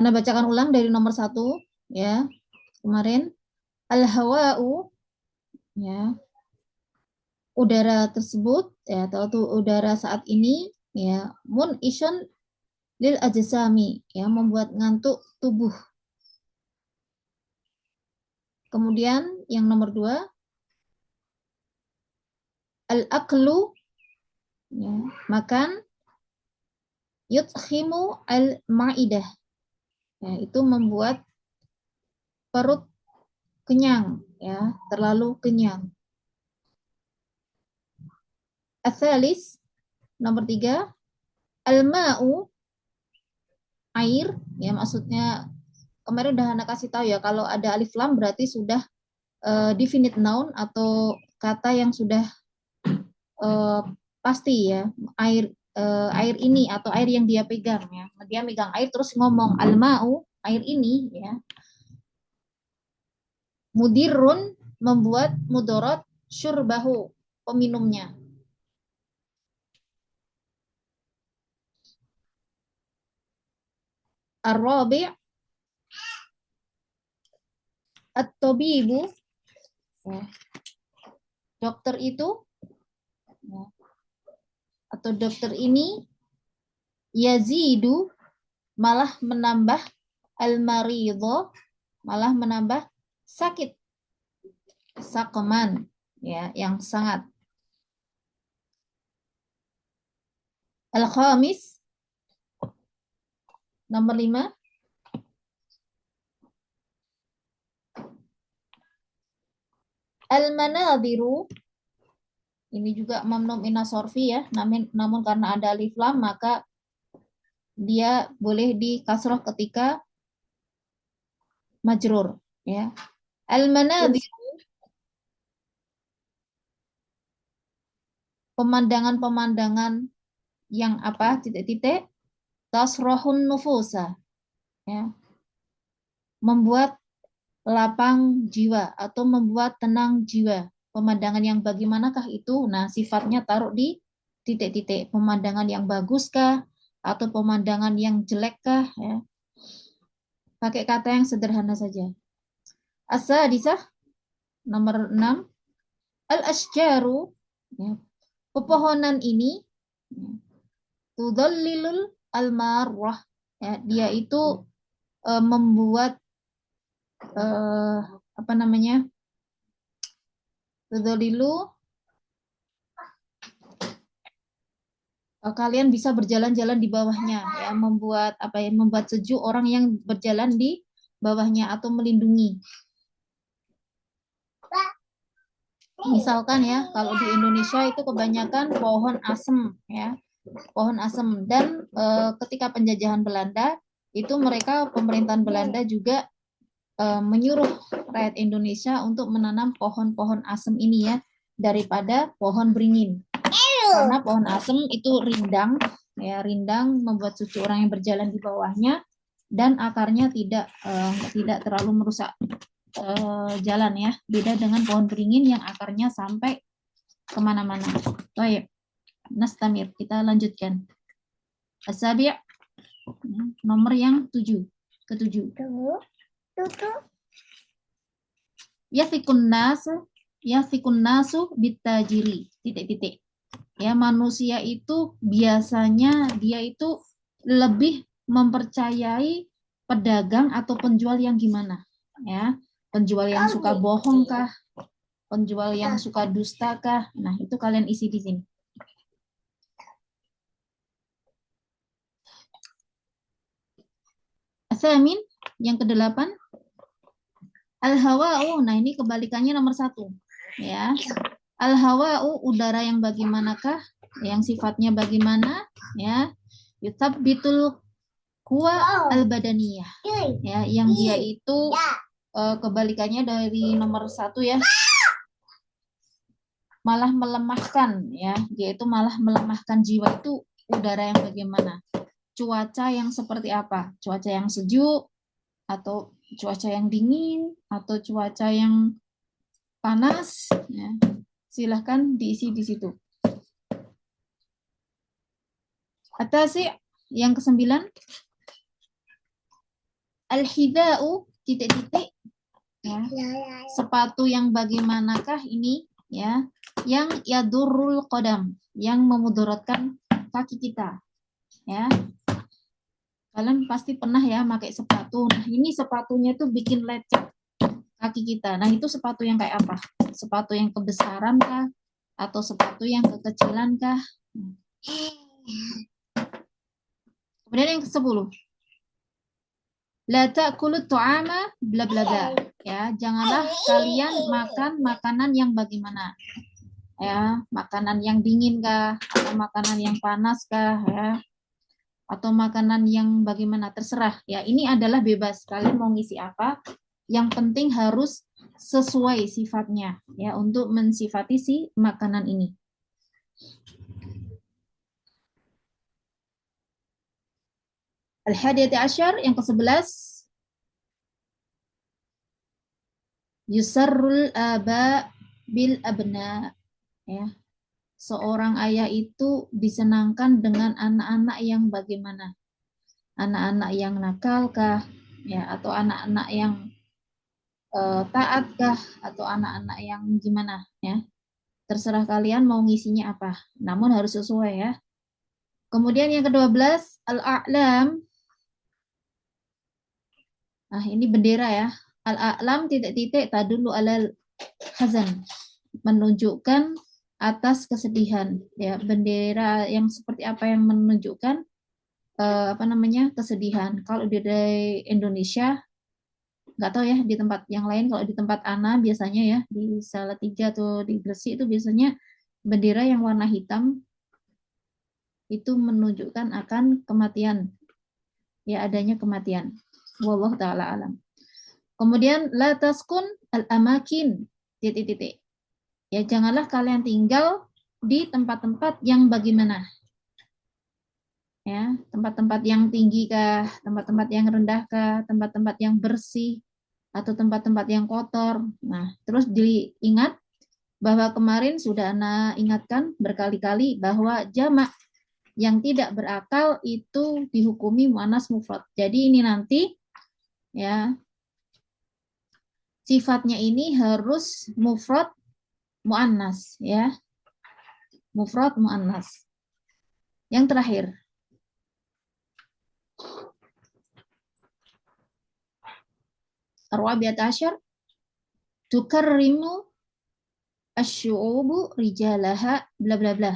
Anda bacakan ulang dari nomor 1 ya. Kemarin al-hawa'u ya. Udara tersebut ya atau udara saat ini ya mun isyun lil ajsami ya membuat ngantuk tubuh. Kemudian yang nomor 2 al-aklu ya, makan yudkhimu al-ma'idah ya, itu membuat perut kenyang ya, terlalu kenyang. Atsalis nomor 3 al-ma'u air ya maksudnya kemarin udah anak kasih tahu ya kalau ada alif lam berarti sudah definite noun atau kata yang sudah uh, pasti ya air ini atau air yang dia pegang ya dia megang air terus ngomong al-ma'u air ini ya mudirun membuat mudorot syurbahu peminumnya. Ar-rabi' at-tabibu ya. Dokter itu ya, atau dokter ini yazidu malah menambah al-maridho malah menambah sakit sakoman ya yang sangat. Al-khamis nomor 5 al-manadhiru ini juga mamnum inasorfi ya namun karena ada alif lam maka dia boleh dikasroh ketika majrur ya. Al-manadhiru pemandangan-pemandangan yang apa titik-titik tasrohun nufusa ya membuat lapang jiwa atau membuat tenang jiwa. Pemandangan yang bagaimanakah itu? Nah, sifatnya taruh di titik-titik. Pemandangan yang baguskah atau pemandangan yang jelekkah ya. Pakai kata yang sederhana saja. As-sadisah nomor 6 al-asjaru ya. Pepohonan ini ya, tudallilul al-marwah ya, dia itu membuat apa namanya? Tudallilu kalian bisa berjalan-jalan di bawahnya ya membuat apa ya membuat sejuk orang yang berjalan di bawahnya atau melindungi. Misalkan ya kalau di Indonesia itu kebanyakan pohon asem ya pohon asem dan ketika penjajahan Belanda itu mereka pemerintahan Belanda juga menyuruh rakyat Indonesia untuk menanam pohon-pohon asem ini ya daripada pohon beringin karena pohon asem itu rindang ya rindang membuat suci orang yang berjalan di bawahnya dan akarnya tidak terlalu merusak jalan ya beda dengan pohon beringin yang akarnya sampai kemana-mana. Baik, nastamir kita lanjutkan. Asabi' nomor yang ketujuh. Yafikun nasu bitajiri titik-titik. Ya, manusia itu biasanya dia itu lebih mempercayai pedagang atau penjual yang gimana? Ya, penjual yang suka bohong kah? Penjual yang suka dusta kah? Nah, itu kalian isi di sini. Asamin, yang ke-8. Al-hawa'u, nah ini kebalikannya nomor 1. Ya. Al-hawa'u, udara yang bagaimanakah? Yang sifatnya bagaimana? Ya. Yutabbitul kuwa al-badaniyah. Ya, yang dia itu kebalikannya dari nomor 1 ya. Malah melemahkan ya, yaitu malah melemahkan jiwa itu udara yang bagaimana? Cuaca yang seperti apa? Cuaca yang sejuk atau cuaca yang dingin atau cuaca yang panas ya. Silahkan diisi di situ. Atau sih yang ke-9 Al-hidha'u titik-titik ya. Sepatu yang bagaimanakah ini ya? Yang yadurrul qadam, yang memudaratkan kaki kita ya. Kalian pasti pernah ya pakai sepatu. Nah, ini sepatunya tuh bikin lecet kaki kita. Nah, itu sepatu yang kayak apa? Sepatu yang kebesaran kah? Atau sepatu yang kekecilan kah? Kemudian yang ke-10. La ta'kulu tu'ama bla bla bla. Ya, janganlah kalian makan makanan yang bagaimana? Ya, makanan yang dingin kah? Atau makanan yang panas kah? Ya. Atau makanan yang bagaimana? Terserah. Ya, ini adalah bebas. Kalian mau ngisi apa? Yang penting harus sesuai sifatnya ya untuk mensifati si makanan ini. Al-hadiyati asyar yang ke-11. Yusarrul aba bil abna ya. Seorang ayah itu disenangkan dengan anak-anak yang bagaimana? Anak-anak yang nakal kah ya atau anak-anak yang taat kah atau anak-anak yang gimana ya? Terserah kalian mau ngisinya apa. Namun harus sesuai ya. Kemudian yang ke-12 al-a'lam. Nah, ini bendera ya. Al-a'lam titik-titik tadullu alal hazan. Menunjukkan atas kesedihan ya. Bendera yang seperti apa yang menunjukkan apa namanya? Kesedihan. Kalau di Indonesia nggak tahu ya di tempat yang lain, kalau di tempat Ana biasanya ya di Salatiga atau di Gresik itu biasanya bendera yang warna hitam itu menunjukkan akan kematian ya, adanya kematian. Wallahu taala alam. Kemudian la taskun al amakin titik-titik. Ya, janganlah kalian tinggal di tempat-tempat yang bagaimana? Ya, tempat-tempat yang tinggi kah, tempat-tempat yang rendah kah, tempat-tempat yang bersih atau tempat-tempat yang kotor. Nah, terus diingat bahwa kemarin sudah Ana ingatkan berkali-kali bahwa jamak yang tidak berakal itu dihukumi muannas mufrad. Jadi ini nanti ya sifatnya ini harus mufrad muannas ya. Mufrad muannas. Yang terakhir. Ar-rabi'at asyar tukarrimu asy'ubu rijalaha bla bla bla.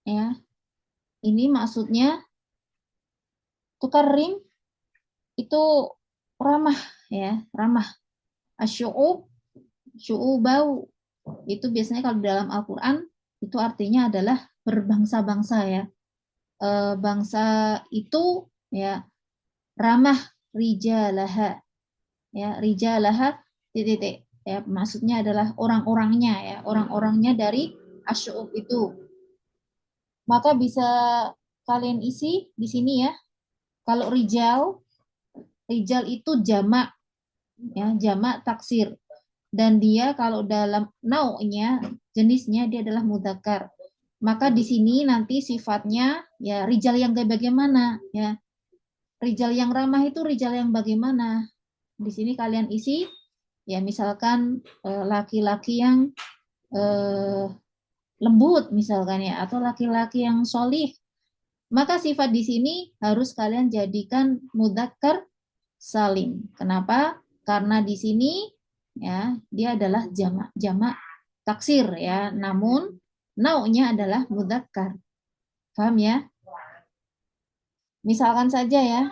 Ya. Ini maksudnya tukarrim itu ramah ya, ramah. Asy'ub syu'ubau itu biasanya kalau dalam Al-Qur'an itu artinya adalah berbangsa-bangsa ya. Bangsa itu ya ramah rijalaha ya, rijalaha titik ya, maksudnya adalah orang-orangnya ya, orang-orangnya dari asy'ub itu. Maka bisa kalian isi di sini ya. Kalau rijal itu jamak ya, jamak taksir. Dan dia kalau dalam nau'nya, jenisnya dia adalah mudzakkar. Maka di sini nanti sifatnya ya rijal yang kayak bagaimana ya. Rijal yang ramah itu rijal yang bagaimana? Di sini kalian isi ya misalkan laki-laki yang lembut misalkan ya, atau laki-laki yang solih. Maka sifat di sini harus kalian jadikan mudzakkar salim. Kenapa? Karena di sini ya dia adalah jamak taksir ya, namun nau'nya adalah mudzakkar. Paham ya? Misalkan saja ya,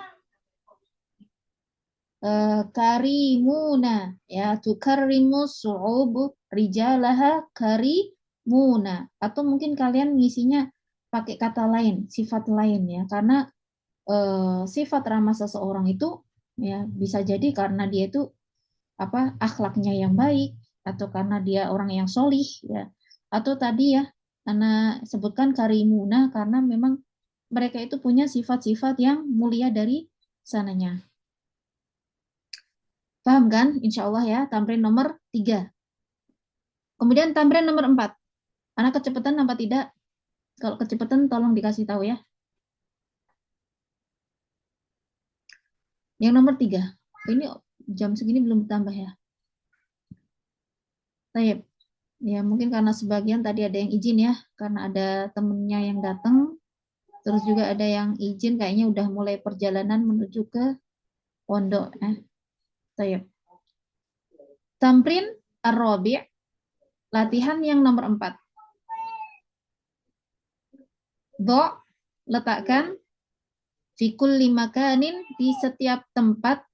karimuna ya, tukarrimu su'ubu rijalaha karimuna, atau mungkin kalian ngisinya pakai kata lain, sifat lain ya, karena sifat ramah seseorang itu ya bisa jadi karena dia itu apa akhlaknya yang baik, atau karena dia orang yang solih ya, atau tadi ya karena sebutkan karimuna karena memang mereka itu punya sifat-sifat yang mulia dari sananya. Paham kan? Insya Allah ya, tamrin nomor 3. Kemudian tamrin nomor 4. Anak kecepatan apa tidak? Kalau kecepatan tolong dikasih tahu ya. Yang nomor 3. Ini jam segini belum tambah ya. Taib. Ya, mungkin karena sebagian tadi ada yang izin ya, karena ada temennya yang datang, terus juga ada yang izin kayaknya udah mulai perjalanan menuju ke pondok. Taib. Tamrin ar-rabi', latihan yang nomor 4. Do, letakkan fikul limakanin di setiap tempat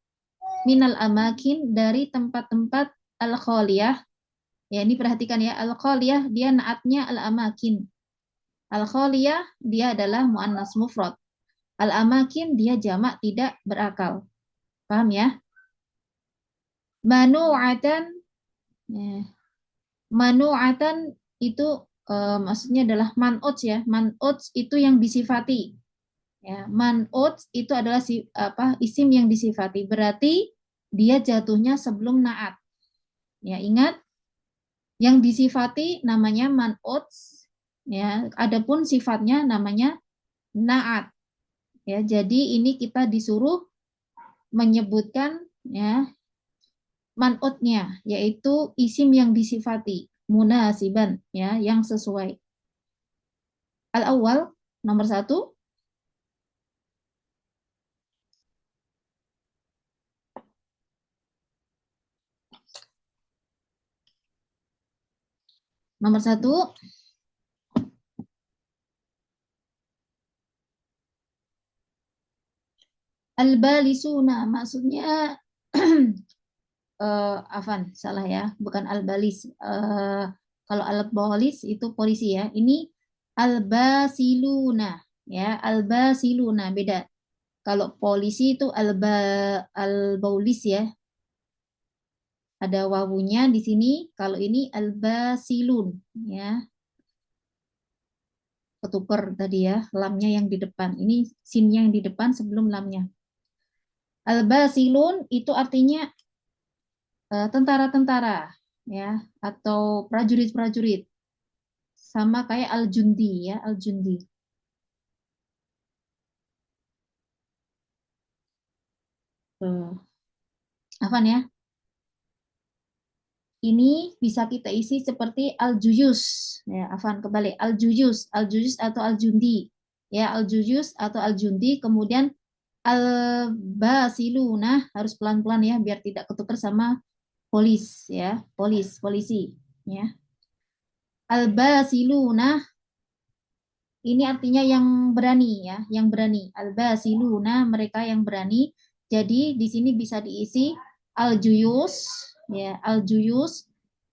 minal amakin dari tempat-tempat al-kholiyah. Ya, ini perhatikan ya, al-kholiyah dia naatnya al-amakin. Al-kholiyah dia adalah muannas mufrad. Al-amakin dia jamak tidak berakal. Paham ya? Manu'atan, ya. Manu'atan itu maksudnya adalah man'uts ya. Man'uts itu yang disifati. Ya, man'uts itu adalah isim yang disifati. Berarti dia jatuhnya sebelum naat. Ya, ingat yang disifati namanya man'uts, ya. Adapun sifatnya namanya naat. Ya, jadi ini kita disuruh menyebutkan ya man'utnya, yaitu isim yang disifati, munasiban, ya, yang sesuai. Al-awwal, nomor 1, nomor 1, al-balisuna, maksudnya afan, salah ya, bukan al-balis. Kalau al-balis itu polisi ya. Ini al-basiluna, ya, al-basiluna beda. Kalau polisi itu al-baulis ya. Ada wawunya di sini. Kalau ini al-basilun, ya. Ketuker tadi ya, lamnya yang di depan. Ini sinnya yang di depan sebelum lamnya. Al-basilun itu artinya tentara-tentara ya, atau prajurit-prajurit, sama kayak al-jundi ya, al-jundi. Afan ya, ini bisa kita isi seperti al-juyus ya. Afan, kembali al-juyus atau al-jundi ya, al-juyus atau al-jundi. Kemudian al-basiluna harus pelan-pelan ya, biar tidak ketukar sama polis ya, polisi ya. Al-basiluna ini artinya yang berani ya, yang berani. Al-basiluna, mereka yang berani. Jadi di sini bisa diisi al-juyus ya, al-juyus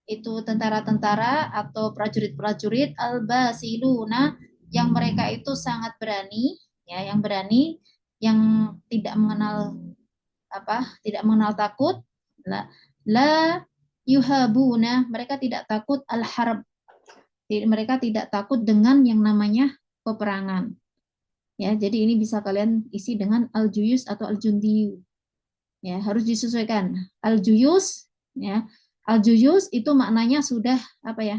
itu tentara-tentara atau prajurit-prajurit. Al-basiluna yang mereka itu sangat berani ya, yang berani, yang tidak mengenal tidak mengenal takut. La yuhabuna, mereka tidak takut al-harb. Mereka tidak takut dengan yang namanya peperangan. Ya, jadi ini bisa kalian isi dengan al-juyus atau al-jundiyu. Ya, harus disesuaikan. Al-juyus ya. Al-juyus itu maknanya sudah apa ya?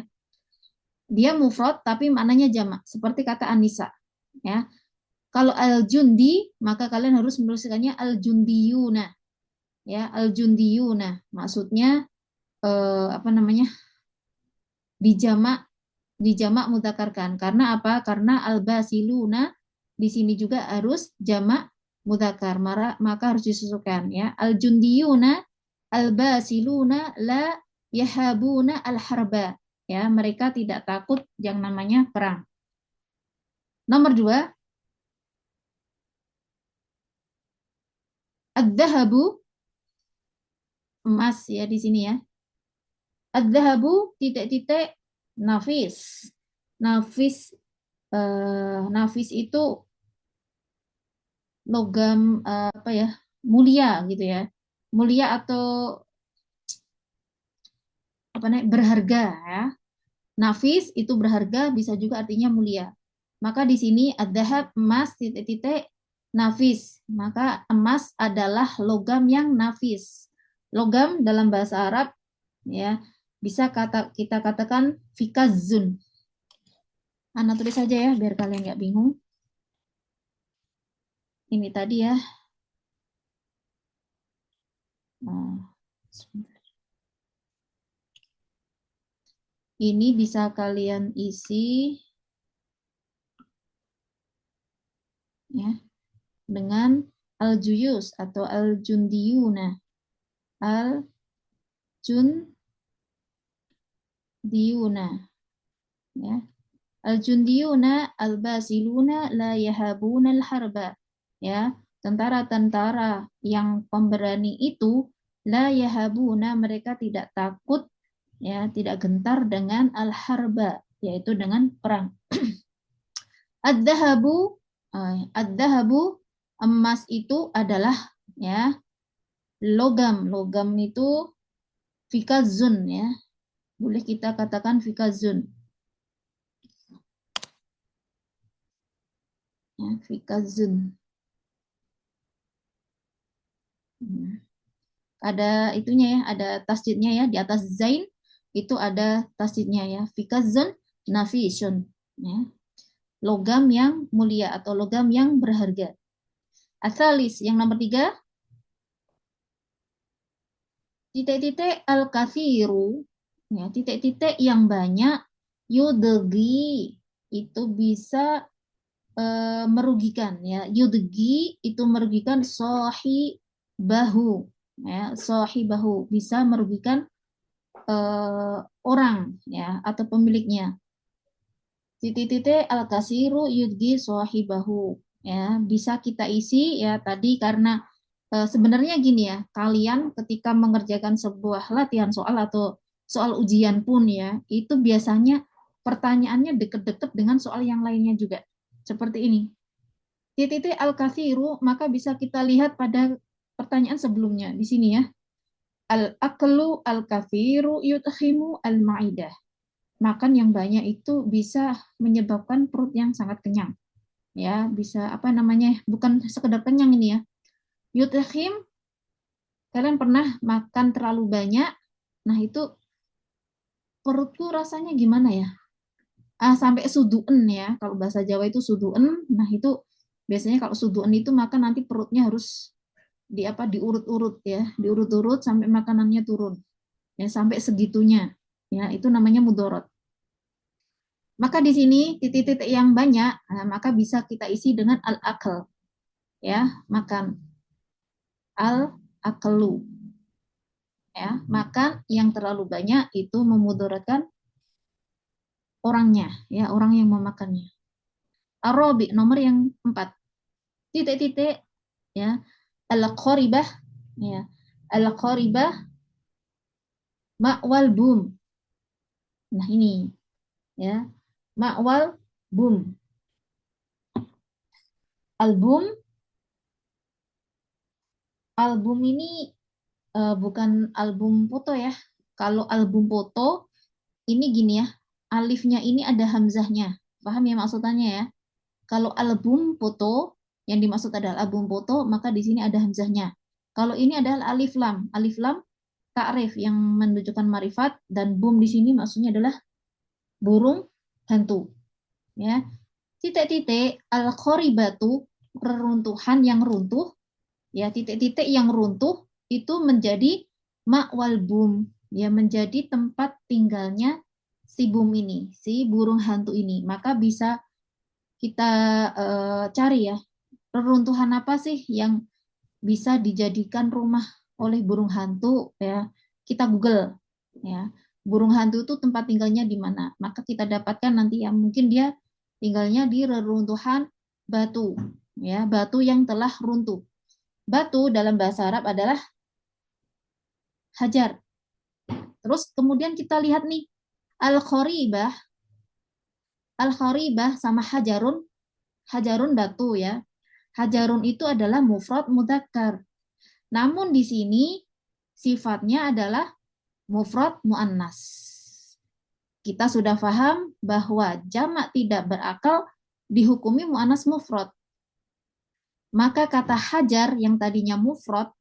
Dia mufrad tapi maknanya jamak, seperti kata Anisa. Ya. Kalau al-jundi, maka kalian harus menuliskannya al-jundiyuna. Ya, al-jundiyuna. Maksudnya apa namanya? Dijamak mudzakarkan. Karena apa? Karena al-basiluna di sini juga harus jamak mudzakkar. Maka harus disesuaikan ya. Al-jundiyuna al-basiluna la yahabuna al-harba. Ya, mereka tidak takut yang namanya perang. Nomor 2, ad-dahabu, emas ya di sini ya. Ad-dahabu titik-titik nafis. Nafis nafis itu logam apa ya, mulia gitu ya, mulia atau apa namanya, berharga ya. Nafis itu berharga, bisa juga artinya mulia. Maka di sini ad-dahab, emas titik-titik nafis, maka emas adalah logam yang nafis. Logam dalam bahasa Arab ya, bisa kita katakan fikazun. Ana tulis saja ya biar kalian nggak bingung. Ini tadi ya, Nah, ini bisa kalian isi ya dengan al-juyus atau al-jundiyuna. Al-jundiyuna ya. Al-jundiyuna al-basiluna la yahabuna al-harba. Ya, tentara-tentara yang pemberani itu la yahabuna, mereka tidak takut ya, tidak gentar dengan al-harba, yaitu dengan perang. Ad-dahabu ad-dahabu, emas itu adalah ya logam. Logam itu fikazun ya. Boleh kita katakan fikazun. Ya, fikazun. Ada itunya ya, ada tasdidnya ya, di atas zain itu ada tasdidnya ya. Fikazun nafisun ya. Logam yang mulia atau logam yang berharga. Asalis yang nomor 3, titik-titik al-kathiru ya, titik-titik yang banyak, yudegi itu bisa merugikan ya. Yudegi itu merugikan sohi bahu ya, sohi bahu bisa merugikan orang ya atau pemiliknya. Titik-titik al-kasiru yudgi sohibahu ya, bisa kita isi ya tadi karena sebenarnya gini ya, kalian ketika mengerjakan sebuah latihan soal atau soal ujian pun ya, itu biasanya pertanyaannya deket-deket dengan soal yang lainnya juga. Seperti ini. Titik al-kathiru, maka bisa kita lihat pada pertanyaan sebelumnya di sini ya. Al-aklu al-kathiru yuthimu al-ma'idah. Makan yang banyak itu bisa menyebabkan perut yang sangat kenyang. Ya, bisa apa namanya? Bukan sekedar kenyang ini ya. Yuthim, kalian pernah makan terlalu banyak, nah itu perutku rasanya gimana ya? Sampai suduen ya. Kalau bahasa Jawa itu suduen. Nah itu biasanya kalau suduen itu makan nanti perutnya harus di apa diurut-urut ya, diurut-urut sampai makanannya turun. Ya sampai segitunya. Ya, itu namanya mudorot. Maka di sini titik-titik yang banyak, maka bisa kita isi dengan al-akal. Ya, makan. Al-akalu. Ya, maka yang terlalu banyak itu memudaratkan orangnya, ya, orang yang memakannya. Arabi nomor yang 4. Titik-titik ya, al-qaribah ya. Al-qaribah ma'wal bum. Nah, ini ya. Ma'wal bum. Album album ini bukan album foto ya. Kalau album foto ini gini ya, alifnya ini ada hamzahnya. Paham ya maksudnya ya? Kalau album foto, yang dimaksud adalah album foto, maka di sini ada hamzahnya. Kalau ini adalah alif lam. Alif lam ta'rif yang menunjukkan marifat, dan bum di sini maksudnya adalah burung hantu. Ya. Titik-titik al-qoribatu, reruntuhan yang runtuh, ya titik-titik yang runtuh itu menjadi ma'wal bum, ya menjadi tempat tinggalnya si bum ini, si burung hantu ini. Maka bisa kita cari ya, reruntuhan apa sih yang bisa dijadikan rumah oleh burung hantu ya. Kita Google ya. Burung hantu itu tempat tinggalnya di mana? Maka kita dapatkan nanti ya mungkin dia tinggalnya di reruntuhan batu ya, batu yang telah runtuh. Batu dalam bahasa Arab adalah hajar. Terus kemudian kita lihat nih al-kharibah, al-kharibah sama hajarun, hajarun batu ya. Hajarun itu adalah mufrad mudzakkar. Namun di sini sifatnya adalah mufrad muannas. Kita sudah paham bahwa jamak tidak berakal dihukumi muannas mufrad. Maka kata hajar yang tadinya mufrad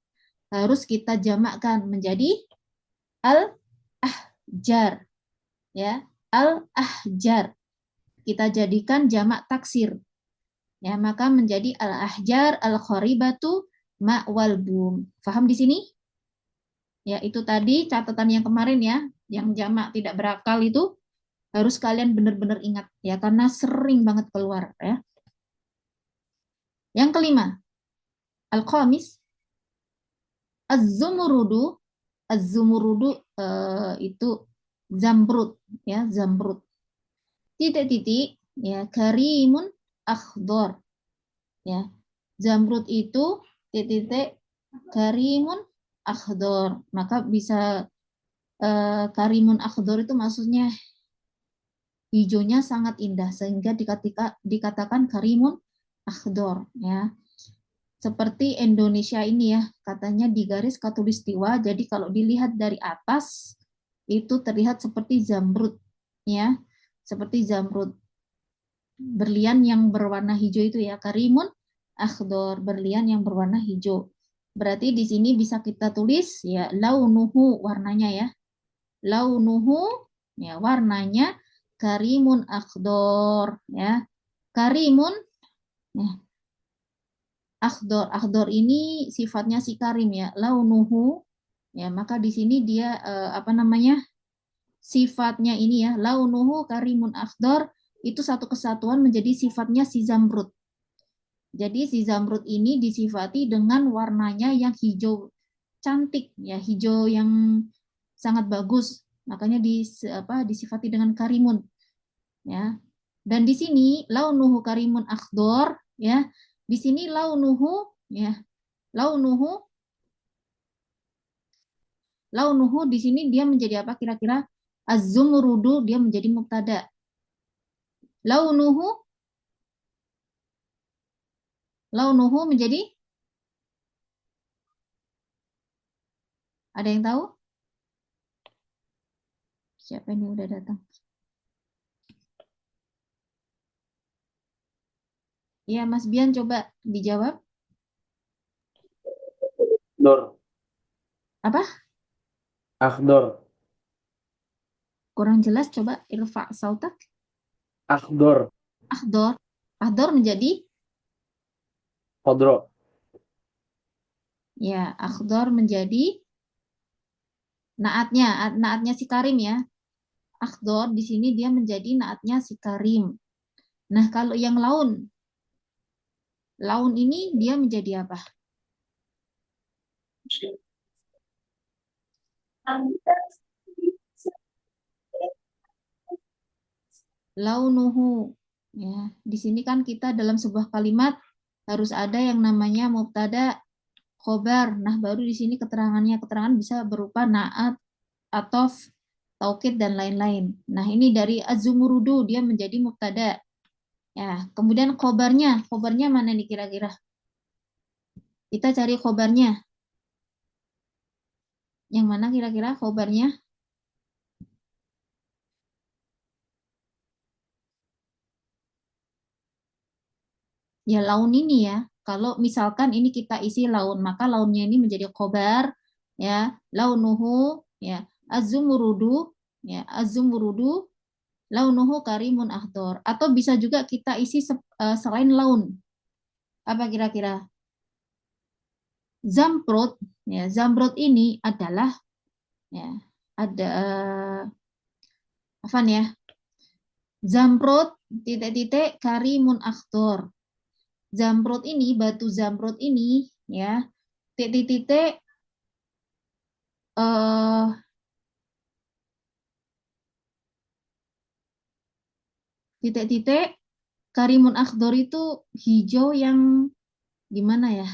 harus kita jamakkan menjadi al-ahjar. Ya, al-ahjar. Kita jadikan jamak taksir. Ya, maka menjadi al-ahjar al-kharibatu ma'wal bum. Faham di sini? Ya, itu tadi catatan yang kemarin ya, yang jamak tidak berakal itu harus kalian benar-benar ingat ya, karena sering banget keluar ya. Yang kelima, al-khamis, az-zumurudu. Az-zumurudu itu zamrud ya, zamrud. Titik-titik ya, karimun akhdar ya. Zamrud itu titik-titik karimun akhdar. Maka bisa karimun akhdar itu maksudnya hijaunya sangat indah sehingga dikatakan karimun akhdar ya. Seperti Indonesia ini ya, katanya di garis khatulistiwa, jadi kalau dilihat dari atas itu terlihat seperti zamrud ya, seperti zamrud, berlian yang berwarna hijau itu ya, karimun akhdar, berlian yang berwarna hijau. Berarti di sini bisa kita tulis ya launuhu, warnanya ya, launuhu ya, warnanya karimun akhdar ya, karimun ya. Akhdor, akhdor ini sifatnya si karim ya, launuhu ya, maka di sini dia apa namanya, sifatnya ini ya, launuhu karimun akhdor, itu satu kesatuan menjadi sifatnya si zamrud. Jadi si zamrud ini disifati dengan warnanya yang hijau cantik ya, hijau yang sangat bagus, makanya disifati dengan karimun ya. Dan di sini launuhu karimun akhdor ya, di sini launuhu ya, launuhu, launuhu di sini dia menjadi apa kira-kira? Az-zumrudu dia menjadi mubtada. Launuhu, launuhu menjadi, ada yang tahu? Siapa ini udah datang? Ya, Mas Bian coba dijawab. Dor. Apa? Akhdor. Kurang jelas, coba irfa sautak. Akhdor. Akhdor. Akhdor menjadi, Kodro. ya, akhdor menjadi naatnya, naatnya si Karim ya. Akhdor di sini dia menjadi naatnya si Karim. Nah, kalau yang laun, laun ini dia menjadi apa? Launuhu ya. Di sini kan kita dalam sebuah kalimat harus ada yang namanya mubtada, khobar. Nah, baru di sini keterangannya, keterangan bisa berupa naat, atof, taukid dan lain-lain. Nah, ini dari az-zumurudu dia menjadi mubtada. Ya, kemudian khobarnya, khobarnya mana nih kira-kira? Kita cari khobarnya. Yang mana kira-kira khobarnya? Ya laun ini ya. Kalau misalkan ini kita isi laun, maka launnya ini menjadi khobar ya, launuhu ya, azumurudu ya, azumurudu launuhu karimun ahdor. Atau bisa juga kita isi selain laun. Apa kira-kira? Zamrud ya, zamrud ini adalah ya, ada apa ya? Zamrud titik-titik karimun ahdor. Zamrud ini, batu zamrud ini ya, titik-titik eh titik-titik karimun akhdor itu hijau yang gimana ya?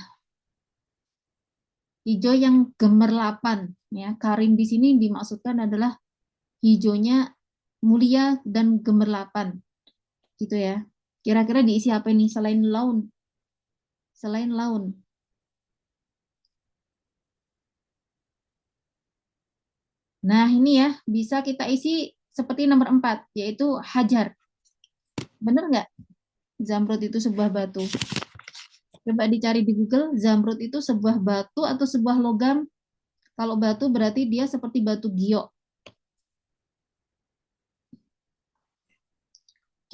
Hijau yang gemerlapan ya. Karim di sini dimaksudkan adalah hijaunya mulia dan gemerlapan gitu ya. Kira-kira diisi apa ini selain laun? Selain laun. Nah, ini ya bisa kita isi seperti nomor 4 yaitu hajar. Bener nggak? Zamrud itu sebuah batu. Coba dicari di Google, zamrud itu sebuah batu atau sebuah logam? Kalau batu berarti dia seperti batu giok.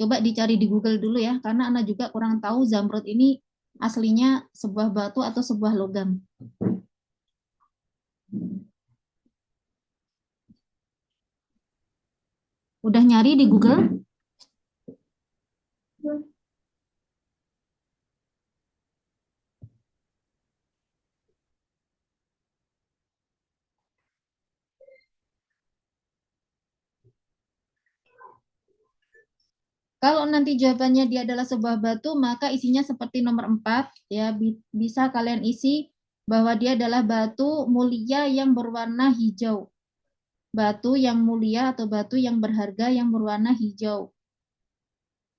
Coba dicari di Google dulu ya, karena Ana juga kurang tahu zamrud ini aslinya sebuah batu atau sebuah logam. Udah nyari di Google? Kalau nanti jawabannya dia adalah sebuah batu, maka isinya seperti nomor 4, ya bisa kalian isi bahwa dia adalah batu mulia yang berwarna hijau. Batu yang mulia atau batu yang berharga yang berwarna hijau.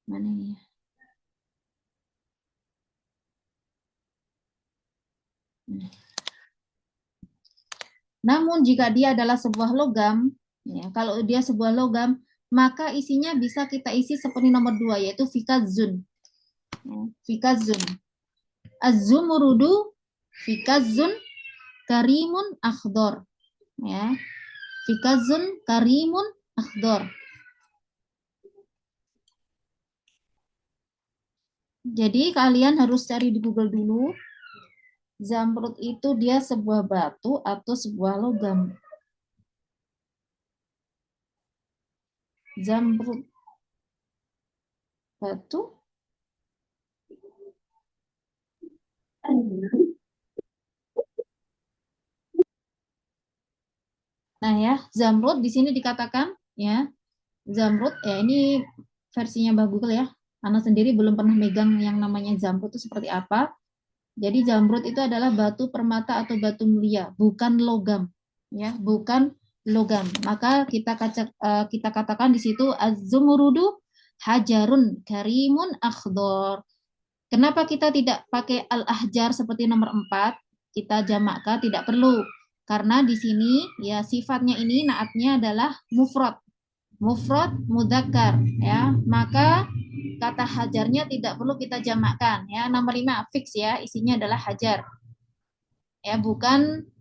Mana ya? Namun jika dia adalah sebuah logam, ya, kalau dia sebuah logam, maka isinya bisa kita isi seperti nomor 2, yaitu fikazun. Ya, fikazun. Az-zumurudu fikazun karimun akhdor. Ya, fikazun karimun akhdor. Jadi kalian harus cari di Google dulu. Zamrud itu dia sebuah batu atau sebuah logam. Zamrud batu. Nah ya, Zamrud di sini dikatakan ya, Zamrud ya ini versinya Mbak Google ya. Anak sendiri belum pernah megang yang namanya Zamrud itu seperti apa. Jadi Zamrud itu adalah batu permata atau batu mulia, bukan logam ya, bukan logam. Maka kita katakan di situ az-zumurudu hajarun karimun akhdor. Kenapa kita tidak pakai al-ahjar seperti nomor 4? Kita jamakkan tidak perlu. Karena di sini ya sifatnya ini naatnya adalah mufrad. Mufrad mudzakkar ya. Maka kata hajarnya tidak perlu kita jamakkan ya. Nomor 5 fix ya, isinya adalah hajar. Ya, bukan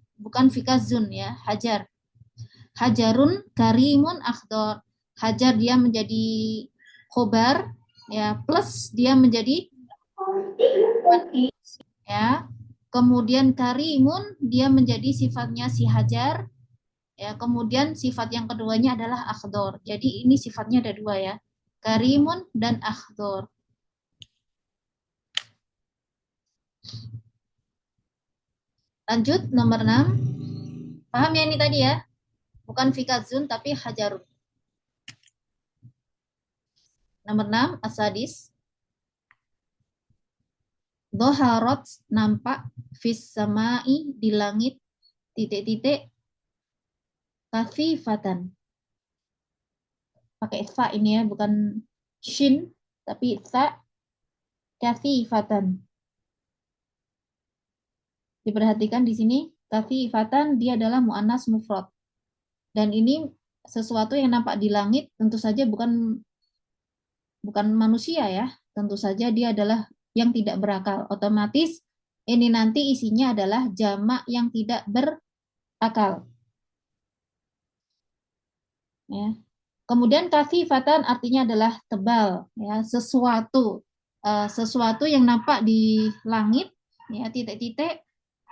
fikazun ya, hajar. Hajarun karimun akhdor. Hajar dia menjadi khobar ya, plus dia menjadi ya. Kemudian karimun dia menjadi sifatnya si hajar ya. Kemudian sifat yang keduanya adalah akhdor. Jadi ini sifatnya ada dua ya. Karimun dan akhdor. Lanjut nomor 6. Paham ya ini tadi ya? Bukan fikazun tapi hajarun. Nomor 6 asadis. Doharot nampak fis samai di langit titik-titik kafifatan. Pakai fa ini ya, bukan shin tapi ta kafifatan. Diperhatikan di sini kafifatan dia adalah muannas mufrad. Dan ini sesuatu yang nampak di langit tentu saja bukan manusia ya. Tentu saja dia adalah yang tidak berakal. Otomatis ini nanti isinya adalah jamak yang tidak berakal. Ya. Kemudian kafifatan artinya adalah tebal, ya, sesuatu yang nampak di langit, ya, titik-titik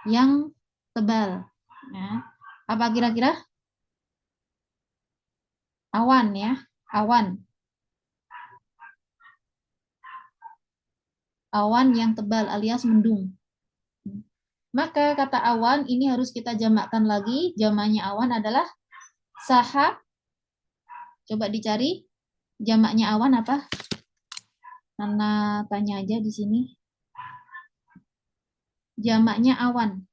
yang tebal. Ya. Apa kira-kira? Awan ya, awan. Awan yang tebal alias mendung. Maka kata awan ini harus kita jamakkan lagi. Jamaknya awan adalah sahab. Coba dicari jamaknya awan apa? Nana tanya aja di sini. Jamaknya awan.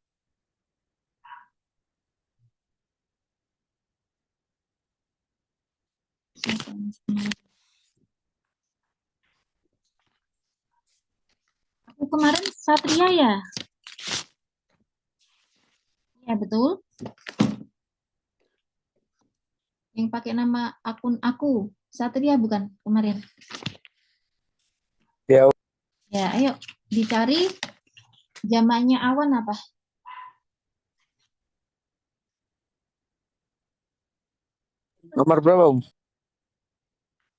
Aku kemarin Satria ya? Ya betul. Yang pakai nama akun aku. Satria bukan kemarin? Ya. Ya, ayo dicari jamaknya awan apa? Nomor berapa, Om?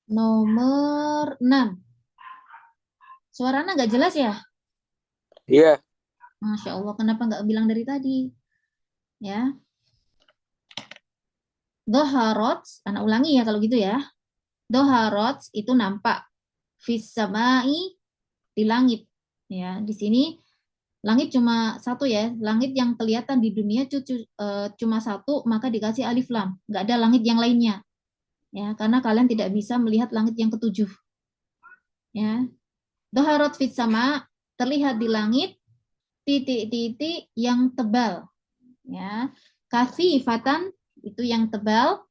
Nomor 6. Suaranya nggak jelas ya? Iya. Masya Allah, kenapa nggak bilang dari tadi? Ya. Doharot, anak ulangi ya kalau gitu ya. Doharot itu nampak. Fis samai di langit. Ya, di sini langit cuma satu ya. Langit yang kelihatan di dunia cuma satu, maka dikasih alif lam. Nggak ada langit yang lainnya. Ya, karena kalian tidak bisa melihat langit yang ketujuh. Ya. Doharot fis sama terlihat di langit titik-titik yang tebal. Ya. Kasifatan itu yang tebal.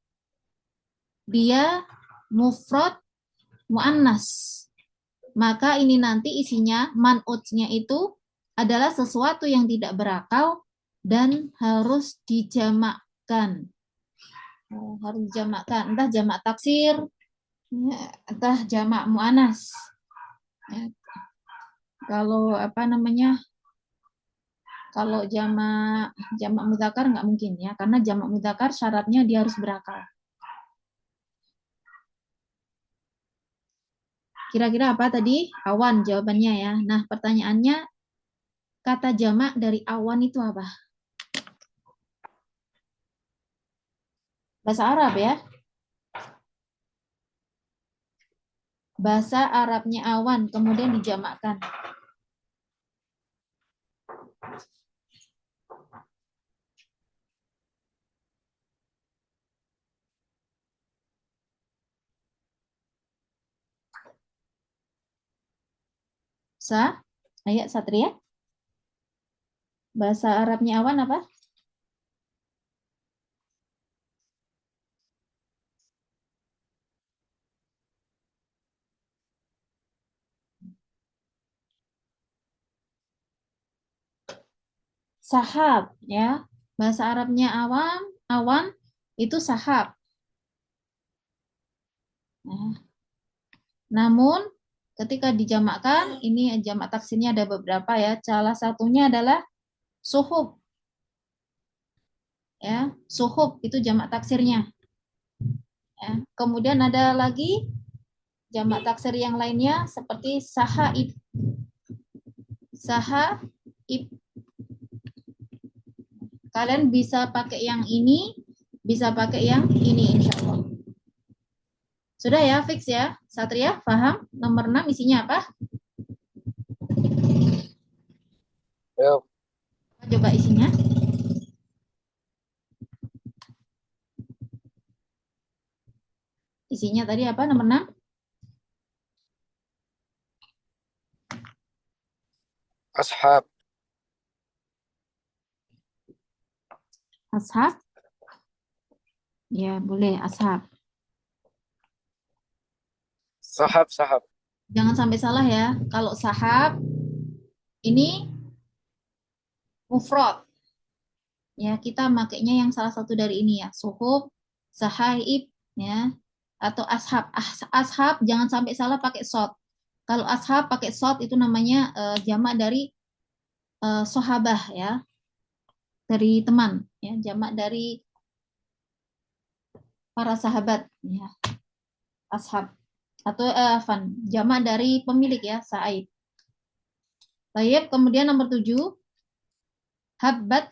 Dia mufrad muannas. Maka ini nanti isinya man'utnya itu adalah sesuatu yang tidak berakal dan harus dijamakkan. Harus dijamakkan, entah jamak taksir, entah jamak muannas. Kalau apa namanya? Kalau jamak mudzakkar nggak mungkin ya, karena jamak mudzakkar syaratnya dia harus berakal. Kira-kira apa tadi? Awan jawabannya ya. Nah, pertanyaannya kata jamak dari awan itu apa? Bahasa Arab ya. Bahasa Arabnya awan, kemudian dijamakkan. Ayat Satria. Bahasa Arabnya awan apa? Sahab ya. Bahasa Arabnya awan itu sahab. Nah, namun ketika dijamakkan, ini jamak taksirnya ada beberapa ya. Salah satunya adalah suhub. Ya, suhub itu jamak taksirnya. Ya. Kemudian ada lagi jamak taksir yang lainnya seperti sahaib. Sahaib. Kalian bisa pakai yang ini, bisa pakai yang ini insya Allah. Sudah ya, fix ya. Satria, paham? Nomor 6 isinya apa? Ya. Coba isinya. Isinya tadi apa nomor 6? Ashab. Ashab. Ya, boleh ashab. Sahab, sahab. Jangan sampai salah ya. Kalau sahab ini mufrad. Ya, kita makainya yang salah satu dari ini ya. Suhub, sahaib ya, atau ashab. Ashab jangan sampai salah pakai sod. Kalau ashab pakai sod itu namanya jamak dari sahabah ya. Dari teman ya, jamak dari para sahabat ya. Ashab atau jamak dari pemilik ya, sa'id. Baik, kemudian nomor 7 habbat.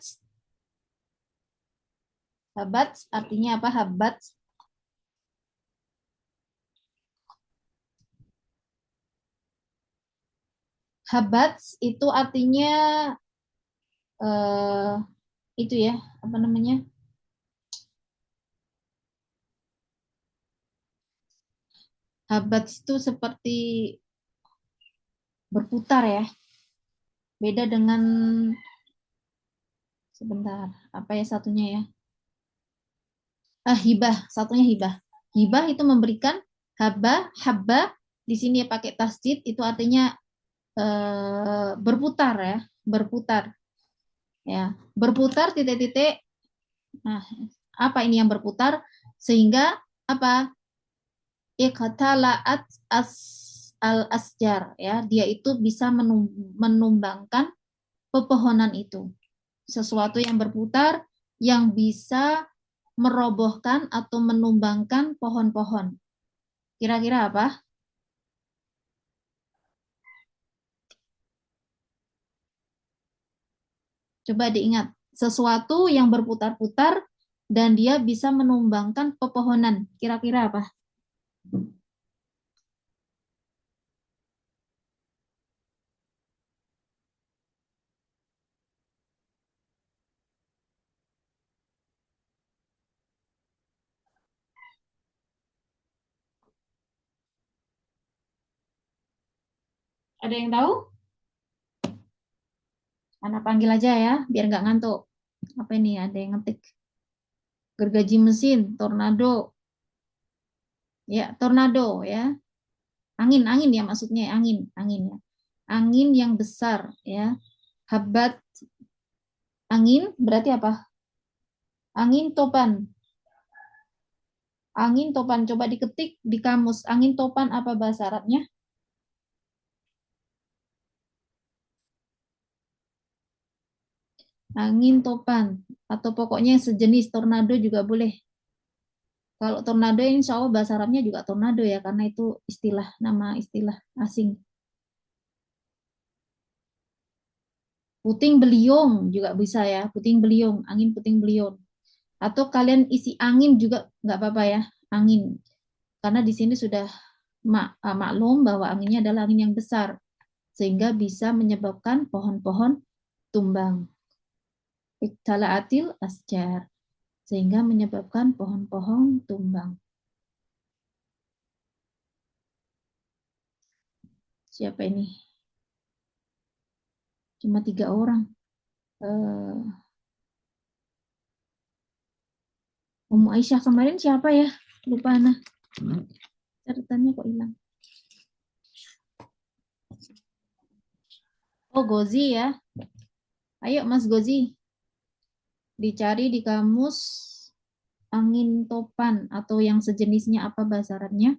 Habbat artinya apa? Habbat habbat itu artinya eh, itu ya, apa namanya? Habbat itu seperti berputar ya. Beda dengan sebentar, apa ya satunya ya? Hibah, satunya hibah. Hibah itu memberikan, habba di sini pakai tasdid itu artinya berputar ya, berputar. Ya, berputar titik-titik. Nah, apa ini yang berputar sehingga apa? Iqtala'at al-asjar ya, dia itu bisa menumbangkan pepohonan itu. Sesuatu yang berputar yang bisa merobohkan atau menumbangkan pohon-pohon. Kira-kira apa? Coba diingat. Sesuatu yang berputar-putar dan dia bisa menumbangkan pepohonan. Kira-kira apa? Ada yang tahu? Anak panggil aja ya, biar nggak ngantuk. Apa ini? Ada yang ngetik. Gergaji mesin, tornado. Ya, tornado ya. Angin ya maksudnya, angin ya. Angin yang besar ya. Habat angin berarti apa? Angin topan. Angin topan. Coba diketik di kamus. Angin topan apa bahasa Arabnya? Angin topan. Atau pokoknya sejenis tornado juga boleh. Kalau tornado insya Allah bahasa Arabnya juga tornado ya. Karena itu istilah, nama istilah asing. Puting beliung juga bisa ya. Puting beliung. Angin puting beliung. Atau kalian isi angin juga nggak apa-apa ya. Angin. Karena di sini sudah maklum bahwa anginnya adalah angin yang besar. Sehingga bisa menyebabkan pohon-pohon tumbang. Iktala'atil asjar. Sehingga menyebabkan pohon-pohon tumbang. Siapa ini? Cuma 3 orang. Ummu Aisyah kemarin siapa ya? Lupa nah. Catatannya kok hilang. Oh, Gozi ya. Ayo Mas Gozi. Dicari di kamus angin topan atau yang sejenisnya apa bahasa Arabnya?